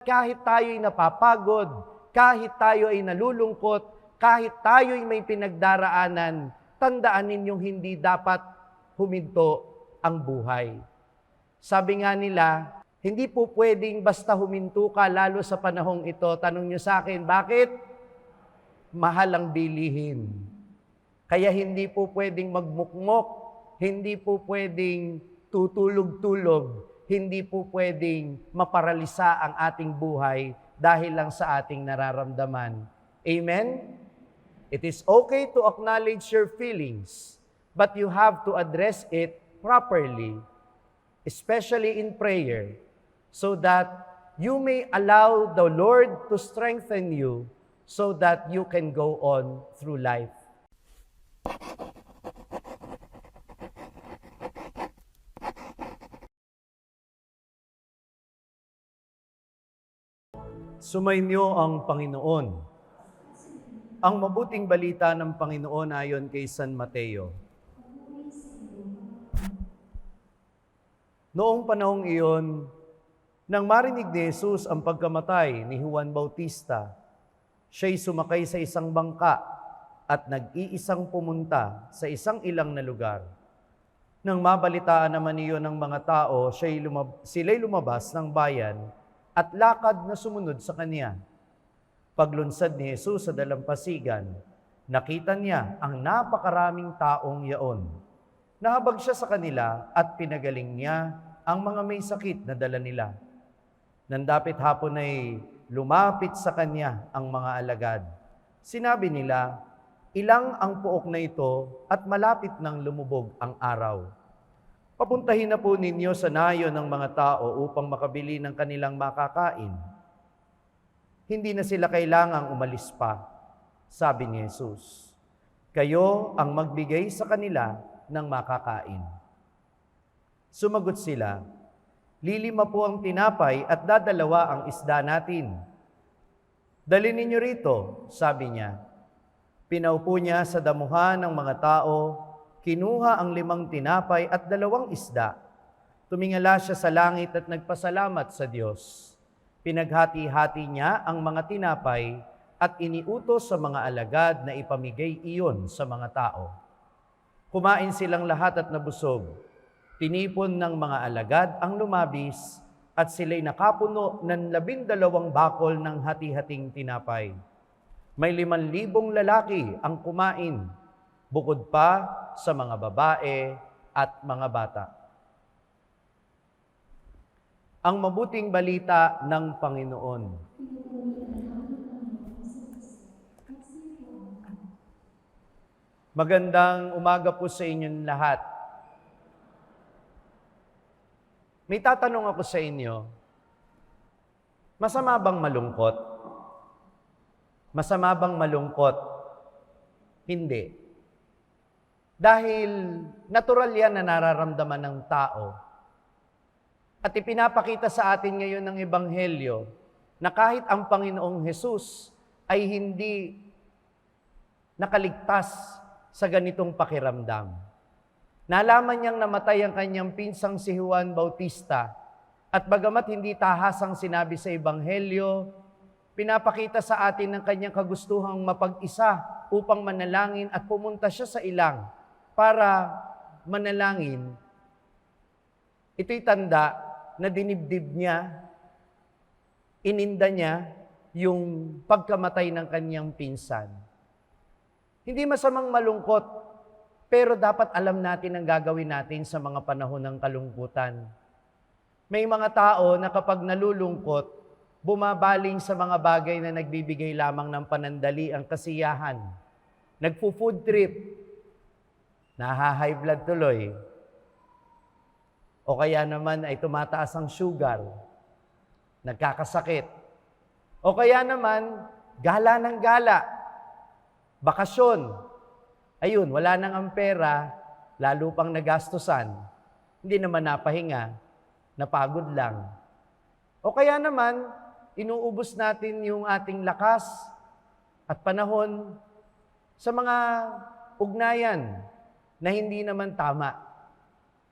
Kahit tayo'y napapagod, kahit tayo ay nalulungkot, kahit tayo'y may pinagdaraanan, tandaan ninyong hindi dapat huminto ang buhay. Sabi nga nila, hindi po pwedeng basta huminto ka, lalo sa panahong ito. Tanong niyo sa akin, bakit? Mahal ang bilihin. Kaya hindi po pwedeng magmukmok, hindi po pwedeng tutulog-tulog, hindi po pwedeng maparalisa ang ating buhay dahil lang sa ating nararamdaman. Amen? It is okay to acknowledge your feelings, but you have to address it properly, especially in prayer, so that you may allow the Lord to strengthen you so that you can go on through life. Sumainyo ang Panginoon. Ang mabuting balita ng Panginoon ayon kay San Mateo. Noong panahong iyon, nang marinig ni Jesus ang pagkamatay ni Juan Bautista, siya'y sumakay sa isang bangka at nag-iisang pumunta sa isang ilang na lugar. Nang mabalitaan naman iyon ng mga tao, sila'y lumabas ng bayan at lakad na sumunod sa kanya. Paglunsad ni Jesus sa dalampasigan, nakita niya ang napakaraming taong yaon. Nahabag siya sa kanila at pinagaling niya ang mga may sakit na dala nila. Nandapit hapon ay lumapit sa kanya ang mga alagad. Sinabi nila, ilang ang puok na ito at malapit nang lumubog ang araw. Papuntahin na po ninyo sa nayon ng mga tao upang makabili ng kanilang makakain. Hindi na sila kailangang umalis pa, sabi ni Jesus. Kayo ang magbigay sa kanila ng makakain. Sumagot sila, 5 po ang tinapay at 2 ang isda natin. Dalhin ninyo rito, sabi niya. Pinaupo niya sa damuhan ng mga tao, kinuha ang 5 tinapay at 2 isda. Tumingala siya sa langit at nagpasalamat sa Diyos. Pinaghati-hati niya ang mga tinapay at iniutos sa mga alagad na ipamigay iyon sa mga tao. Kumain silang lahat at nabusog. Tinipon ng mga alagad ang lumabis at sila'y nakapuno ng 12 bakol ng hati-hating tinapay. May 5,000 lalaki ang kumain, bukod pa sa mga babae at mga bata. Ang mabuting balita ng Panginoon. Magandang umaga po sa inyong lahat. May tatanong ako sa inyo, masama bang malungkot? Masama bang malungkot? Hindi. Dahil natural yan na nararamdaman ng tao. At ipinapakita sa atin ngayon ng Ebanghelyo na kahit ang Panginoong Hesus ay hindi nakaligtas sa ganitong pakiramdam. Nalaman niyang namatay ang kanyang pinsang si Juan Bautista at bagamat hindi tahasang sinabi sa Ebanghelyo, pinapakita sa atin ng kanyang kagustuhang mapag-isa upang manalangin at pumunta siya sa ilang para manalangin. Ito'y tanda na dinibdib niya, ininda niya yung pagkamatay ng kanyang pinsan. Hindi masamang malungkot, pero dapat alam natin ang gagawin natin sa mga panahon ng kalungkutan. May mga tao na kapag nalulungkot, bumabaling sa mga bagay na nagbibigay lamang ng panandali ang kasiyahan. Nagpo-food trip, naha-high blood tuloy. O kaya naman ay tumataas ang sugar, nagkakasakit. O kaya naman, gala ng gala, bakasyon. Ayun, wala nang ang pera, lalo pang nagastusan. Hindi naman napahinga, napagod lang. O kaya naman, inuubos natin yung ating lakas at panahon sa mga ugnayan na hindi naman tama.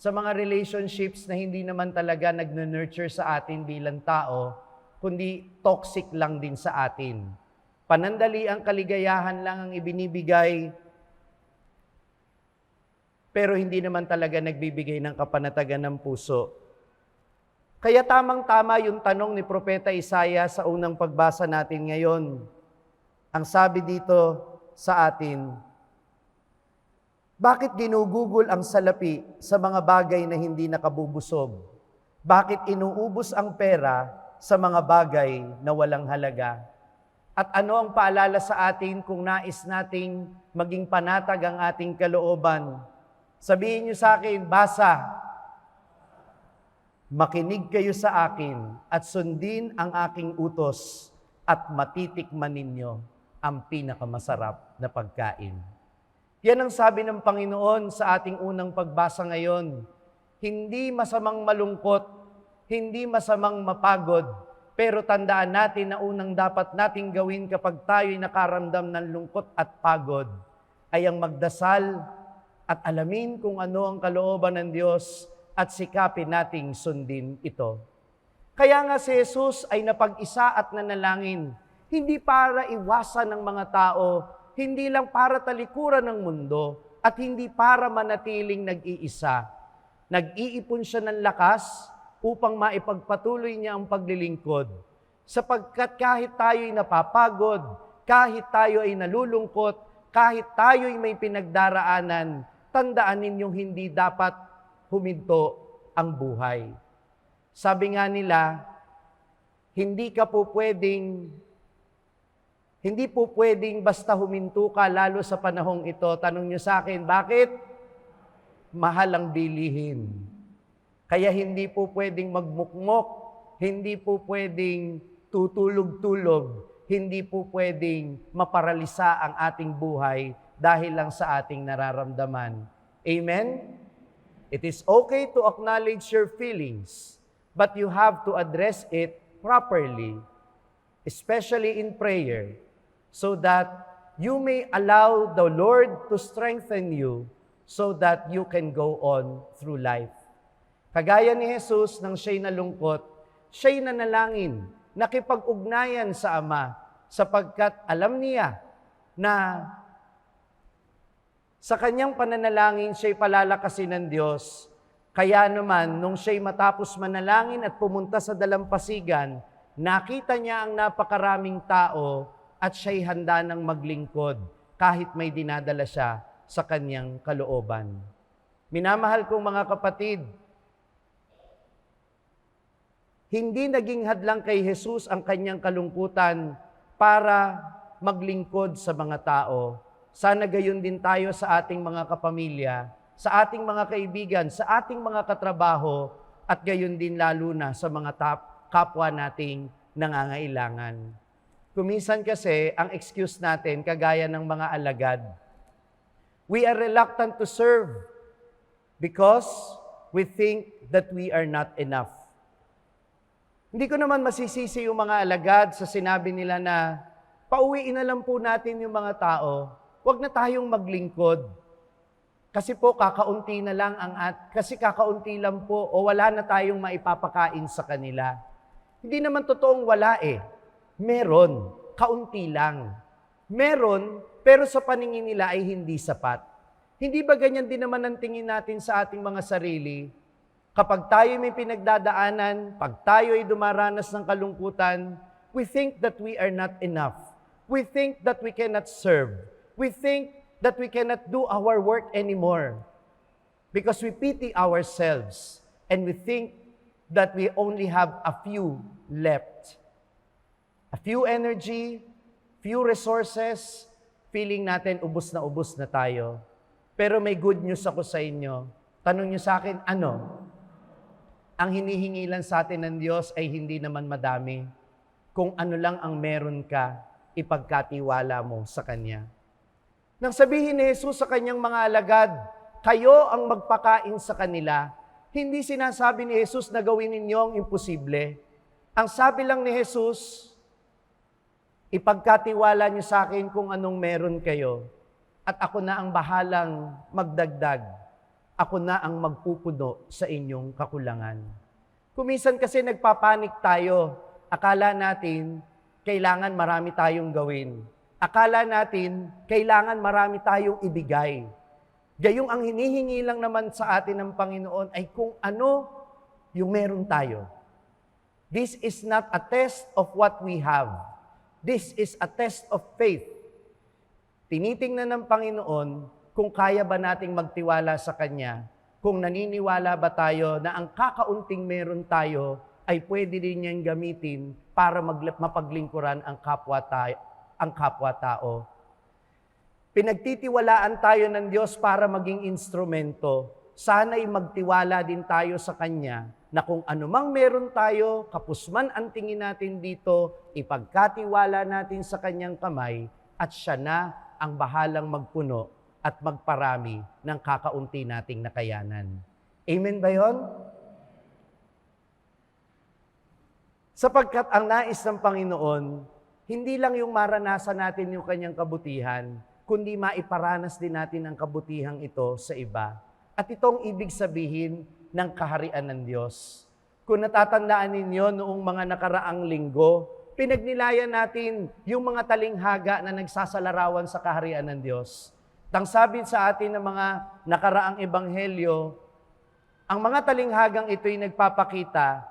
Sa mga relationships na hindi naman talaga nag-nurture sa atin bilang tao, kundi toxic lang din sa atin. Panandali ang kaligayahan lang ang ibinibigay, pero hindi naman talaga nagbibigay ng kapanatagan ng puso. Kaya tamang-tama yung tanong ni Propeta Isaiah sa unang pagbasa natin ngayon. Ang sabi dito sa atin, bakit ginugugol ang salapi sa mga bagay na hindi nakabubusog? Bakit inuubos ang pera sa mga bagay na walang halaga? At ano ang paalala sa atin kung nais nating maging panatag ang ating kalooban? Sabihin niyo sa akin, basa, makinig kayo sa akin at sundin ang aking utos at matitikman ninyo ang pinakamasarap na pagkain. Yan ang sabi ng Panginoon sa ating unang pagbasa ngayon. Hindi masamang malungkot, hindi masamang mapagod, pero tandaan natin na unang dapat nating gawin kapag tayo'y nakaramdam ng lungkot at pagod ay ang magdasal at alamin kung ano ang kalooban ng Diyos at sikapin nating sundin ito. Kaya nga si Jesus ay napag-isa at nanalangin, hindi para iwasan ng mga tao, hindi lang para talikuran ng mundo, at hindi para manatiling nag-iisa. Nag-iipon siya ng lakas upang maipagpatuloy niya ang paglilingkod. Sapagkat kahit tayo'y napapagod, kahit tayo ay nalulungkot, kahit tayo'y may pinagdaraanan, tandaan ninyong hindi dapat huminto ang buhay. Sabi nga nila, hindi po pwedeng basta huminto ka, lalo sa panahong ito. Tanong niyo sa akin, bakit? Mahal ang bilihin. Kaya hindi po pwedeng magmukmok, hindi po pwedeng tutulog-tulog, hindi po pwedeng maparalisa ang ating buhay dahil lang sa ating nararamdaman. Amen? It is okay to acknowledge your feelings, but you have to address it properly, especially in prayer, so that you may allow the Lord to strengthen you so that you can go on through life. Kagaya ni Jesus nang siya'y nalungkot, siya'y nanalangin, nakipag-ugnayan sa Ama, sapagkat alam niya na sa kanyang pananalangin siya'y palalakasin ng Diyos. Kaya naman, nung siya'y matapos manalangin at pumunta sa dalampasigan, nakita niya ang napakaraming tao at siya'y handa ng maglingkod kahit may dinadala siya sa kanyang kalooban. Minamahal kong mga kapatid, hindi naging hadlang kay Jesus ang kanyang kalungkutan para maglingkod sa mga tao. Sana gayon din tayo sa ating mga kapamilya, sa ating mga kaibigan, sa ating mga katrabaho, at gayon din lalo na sa mga kapwa nating nangangailangan. Kuminsan kasi, ang excuse natin, kagaya ng mga alagad, we are reluctant to serve because we think that we are not enough. Hindi ko naman masisisi yung mga alagad sa sinabi nila na pauwiin na lang po natin yung mga tao, huwag na tayong maglingkod. Kasi po kakaunti na lang kasi kakaunti lang po o wala na tayong maipapakain sa kanila. Hindi naman totoong wala eh. Meron, kaunti lang. Meron, pero sa paningin nila ay hindi sapat. Hindi ba ganyan din naman ang tingin natin sa ating mga sarili? Kapag tayo may pinagdadaanan, pag tayo ay dumaranas ng kalungkutan, we think that we are not enough. We think that we cannot serve. We think that we cannot do our work anymore because we pity ourselves and we think that we only have a few left. A few energy, few resources, feeling natin ubos na tayo. Pero may good news ako sa inyo. Tanong niyo sa akin, ano? Ang hinihingi lang sa atin ng Diyos ay hindi naman madami. Kung ano lang ang meron ka, ipagkatiwala mo sa Kanya. Nang sabihin ni Jesus sa Kanyang mga alagad, kayo ang magpakain sa kanila, hindi sinasabi ni Jesus na gawin ninyo ang imposible. Ang sabi lang ni Jesus, ipagkatiwala niyo sa akin kung anong meron kayo, at ako na ang bahalang magdagdag. Ako na ang magpupuno sa inyong kakulangan. Kuminsan kasi nagpapanik tayo akala natin kailangan marami tayong gawin. Akala natin kailangan marami tayong ibigay. Gayong ang hinihingi lang naman sa atin ng Panginoon ay kung ano yung meron tayo. This is not a test of what we have. This is a test of faith. Tinitingnan ng Panginoon kung kaya ba nating magtiwala sa Kanya, kung naniniwala ba tayo na ang kakaunting meron tayo ay pwede din niyang gamitin para mapaglingkuran ang kapwa-tao. Pinagtitiwalaan tayo ng Diyos para maging instrumento. Sana'y magtiwala din tayo sa Kanya na kung anumang meron tayo, kapos man ang tingin natin dito, ipagkatiwala natin sa Kanyang kamay at Siya na ang bahalang magpuno at magparami ng kakaunti nating nakayanan. Amen ba yun? Sapagkat ang nais ng Panginoon, hindi lang yung maranasan natin yung Kanyang kabutihan, kundi maiparanas din natin ang kabutihang ito sa iba. At itong ibig sabihin ng kaharian ng Diyos. Kung natatandaan ninyo noong mga nakaraang linggo, pinagnilayan natin yung mga talinghaga na nagsasalarawan sa kaharian ng Diyos. Tangsabi sa atin ng mga nakaraang ebanghelyo, ang mga talinghagang ito'y nagpapakita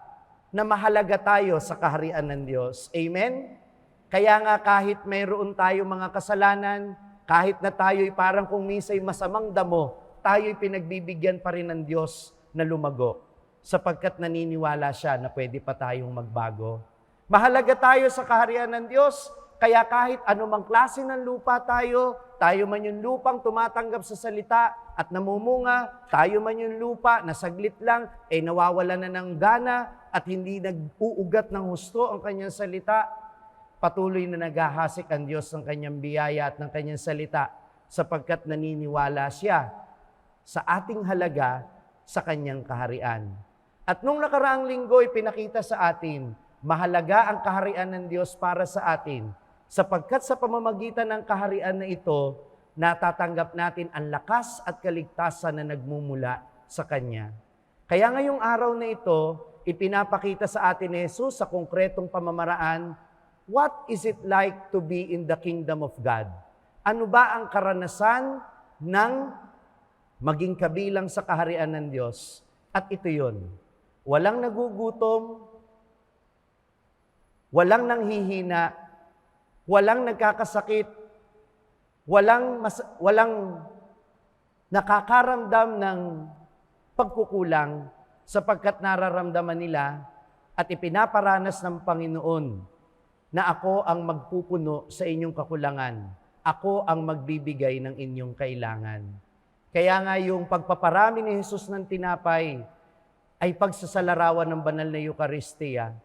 na mahalaga tayo sa kaharian ng Diyos. Amen? Kaya nga kahit mayroon tayo mga kasalanan, kahit na tayo'y parang kung minsa'y masamang damo, tayo'y pinagbibigyan pa rin ng Diyos na lumago, sapagkat naniniwala siya na pwede pa tayong magbago. Mahalaga tayo sa kaharian ng Diyos, kaya kahit anumang klase ng lupa tayo man yung lupang tumatanggap sa salita at namumunga, tayo man yung lupa na saglit lang, nawawala na ng gana at hindi nag-uugat ng husto ang kanyang salita, patuloy na naghahasik ang Diyos ng kanyang biyaya at ng kanyang salita, sapagkat naniniwala siya sa ating halaga sa kanyang kaharian. At nung nakaraang linggo, ipinakita sa atin, mahalaga ang kaharian ng Diyos para sa atin, sapagkat sa pamamagitan ng kaharian na ito, natatanggap natin ang lakas at kaligtasan na nagmumula sa Kanya. Kaya ngayong araw na ito, ipinapakita sa atin ni Jesus sa konkretong pamamaraan, what is it like to be in the kingdom of God? Ano ba ang karanasan ng maging kabilang sa kaharian ng Diyos? At ito yun, walang nagugutom, walang nanghihina, walang nagkakasakit, walang nakakaramdam ng pagkukulang sapagkat nararamdaman nila at ipinaparanas ng Panginoon na ako ang magpupuno sa inyong kakulangan. Ako ang magbibigay ng inyong kailangan. Kaya nga yung pagpaparami ni Jesus ng tinapay ay pagsasalarawan ng banal na Eucharistia.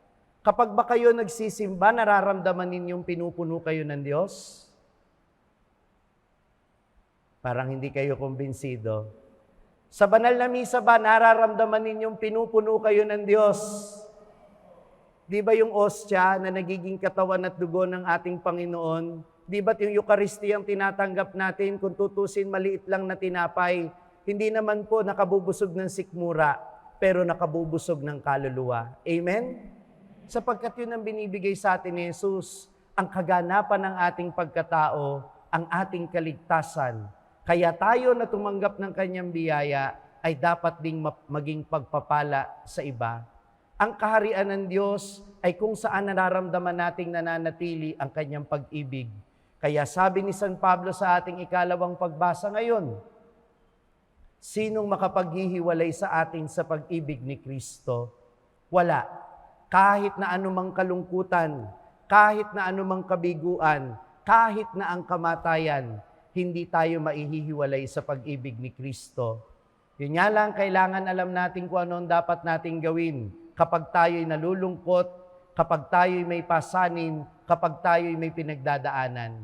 Kapag ba kayo nagsisimba, nararamdaman ninyong pinupuno kayo ng Diyos? Parang hindi kayo kumbinsido. Sa banal na misa ba, nararamdaman ninyong pinupuno kayo ng Diyos? Di ba yung ostya na nagiging katawan at dugo ng ating Panginoon? Di ba't yung Eucharistia ang tinatanggap natin, kung tutusin maliit lang na tinapay, hindi naman po nakabubusog ng sikmura, pero nakabubusog ng kaluluwa. Amen? Sapagkat yun ang binibigay sa atin ni Jesus, ang kaganapan ng ating pagkatao, ang ating kaligtasan. Kaya tayo na tumanggap ng kanyang biyaya ay dapat ding maging pagpapala sa iba. Ang kaharian ng Diyos ay kung saan nararamdaman nating nananatili ang kanyang pag-ibig. Kaya sabi ni San Pablo sa ating ikalawang pagbasa ngayon, sinong makapaghihiwalay sa atin sa pag-ibig ni Kristo? Wala. Kahit na anumang kalungkutan, kahit na anumang kabiguan, kahit na ang kamatayan, hindi tayo maihihiwalay sa pag-ibig ni Kristo. Yun nga lang, kailangan alam natin kung ano ang dapat nating gawin kapag tayo'y nalulungkot, kapag tayo'y may pasanin, kapag tayo'y may pinagdadaanan.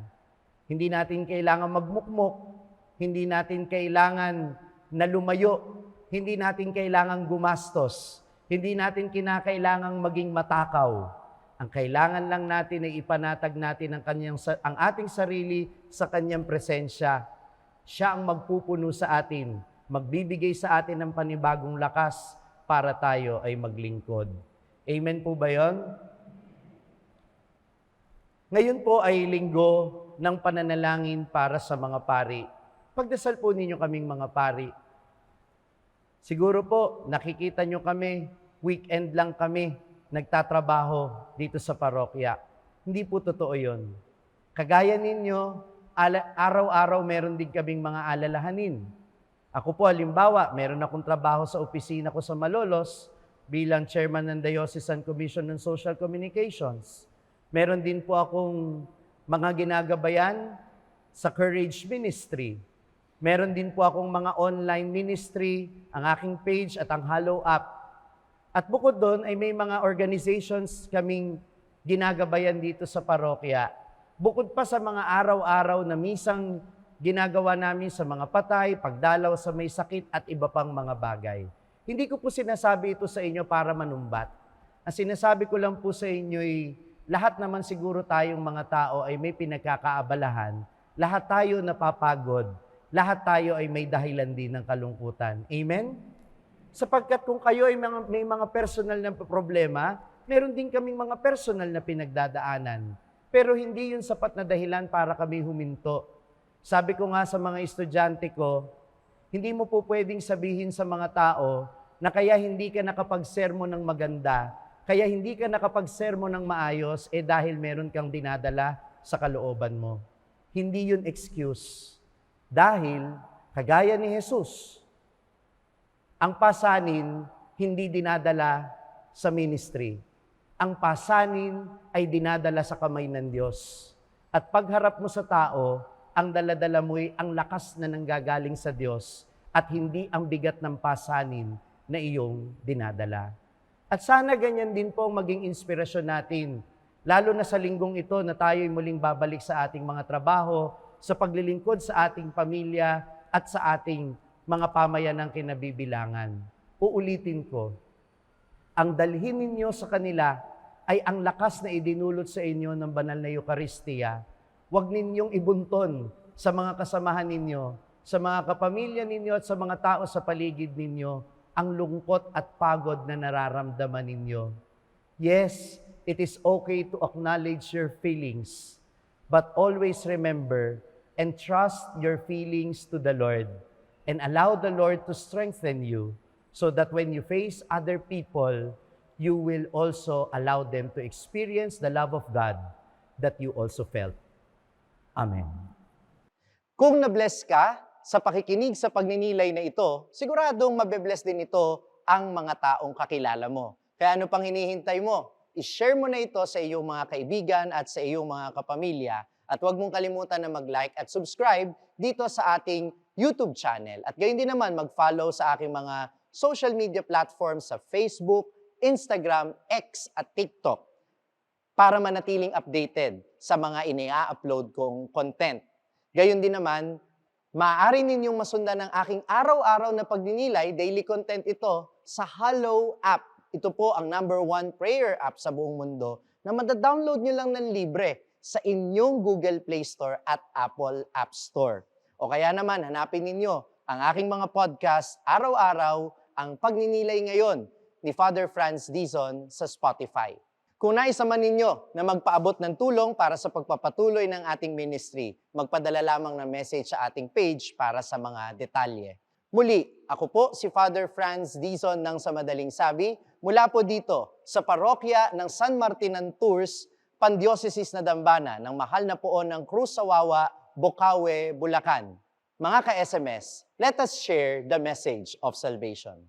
Hindi natin kailangan magmukmok, hindi natin kailangan na lumayo, hindi natin kailangan gumastos, hindi natin kinakailangang maging matakaw. Ang kailangan lang natin ay ipanatag natin ang ating sarili sa kanyang presensya. Siya ang magpupuno sa atin, magbibigay sa atin ng panibagong lakas para tayo ay maglingkod. Amen po ba yun? Ngayon po ay linggo ng pananalangin para sa mga pari. Pagdasal po ninyo kaming mga pari. Siguro po, nakikita nyo kami, weekend lang kami, nagtatrabaho dito sa parokya. Hindi po totoo yun. Kagaya ninyo, araw-araw meron din kaming mga alalahanin. Ako po, halimbawa, meron akong trabaho sa opisina ko sa Malolos bilang chairman ng Diocesan Commission on Social Communications. Meron din po akong mga ginagabayan sa Courage Ministry. Meron din po akong mga online ministry, ang aking page at ang Hallow App. At bukod doon ay may mga organizations kaming ginagabayan dito sa parokya. Bukod pa sa mga araw-araw na misang ginagawa namin sa mga patay, pagdalaw sa may sakit at iba pang mga bagay. Hindi ko po sinasabi ito sa inyo para manumbat. Ang sinasabi ko lang po sa inyo ay lahat naman siguro tayong mga tao ay may pinagkakaabalahan. Lahat tayo napapagod. Lahat tayo ay may dahilan din ng kalungkutan. Amen? Sapagkat kung kayo ay may mga personal na problema, meron din kaming mga personal na pinagdadaanan. Pero hindi yun sapat na dahilan para kami huminto. Sabi ko nga sa mga estudyante ko, hindi mo po pwedeng sabihin sa mga tao na kaya hindi ka nakapagsermo ng maganda, kaya hindi ka nakapagsermo ng maayos, dahil meron kang dinadala sa kalooban mo. Hindi yun excuse. Dahil, kagaya ni Jesus, ang pasanin hindi dinadala sa ministry. Ang pasanin ay dinadala sa kamay ng Diyos. At pagharap mo sa tao, ang daladala mo'y ang lakas na nanggagaling sa Diyos at hindi ang bigat ng pasanin na iyong dinadala. At sana ganyan din po ang maging inspirasyon natin, lalo na sa linggong ito na tayo'y muling babalik sa ating mga trabaho, sa paglilingkod sa ating pamilya at sa ating mga pamayanang kinabibilangan. Uulitin ko, ang dalhin ninyo sa kanila ay ang lakas na idinulot sa inyo ng banal na Eucharistia. Huwag ninyong ibunton sa mga kasamahan ninyo, sa mga kapamilya ninyo at sa mga tao sa paligid ninyo, ang lungkot at pagod na nararamdaman ninyo. Yes, it is okay to acknowledge your feelings, but always remember and trust your feelings to the Lord and allow the Lord to strengthen you so that when you face other people, you will also allow them to experience the love of God that you also felt. Amen. Kung na-bless ka sa pakikinig sa pagninilay na ito, siguradong mabe-bless din ito ang mga taong kakilala mo. Kaya ano pang hinihintay mo? I-share mo na ito sa iyong mga kaibigan at sa iyong mga kapamilya. At huwag mong kalimutan na mag-like at subscribe dito sa ating YouTube channel. At gayon din naman mag-follow sa aking mga social media platforms sa Facebook, Instagram, X at TikTok para manatiling updated sa mga ini-upload kong content. Gayon din naman, maaari ninyong masundan ang aking araw-araw na pagninilay, daily content ito sa Hallow App. Ito po ang #1 prayer app sa buong mundo na madadownload nyo lang ng libre sa inyong Google Play Store at Apple App Store. O kaya naman, hanapin ninyo ang aking mga podcast araw-araw, ang Pagninilay Ngayon ni Father Franz Dizon sa Spotify. Kung nais man ninyo na magpaabot ng tulong para sa pagpapatuloy ng ating ministry, magpadala lamang ng message sa ating page para sa mga detalye. Muli, ako po si Father Franz Dizon ng Sa Madaling Sabi, mula po dito sa parokya ng San Martinan Tours, Pandiocesis na Dambana ng Mahal na Poon ng Cruz Sawawa, Bocaue, Bulacan. Mga ka-SMS, let us share the message of salvation.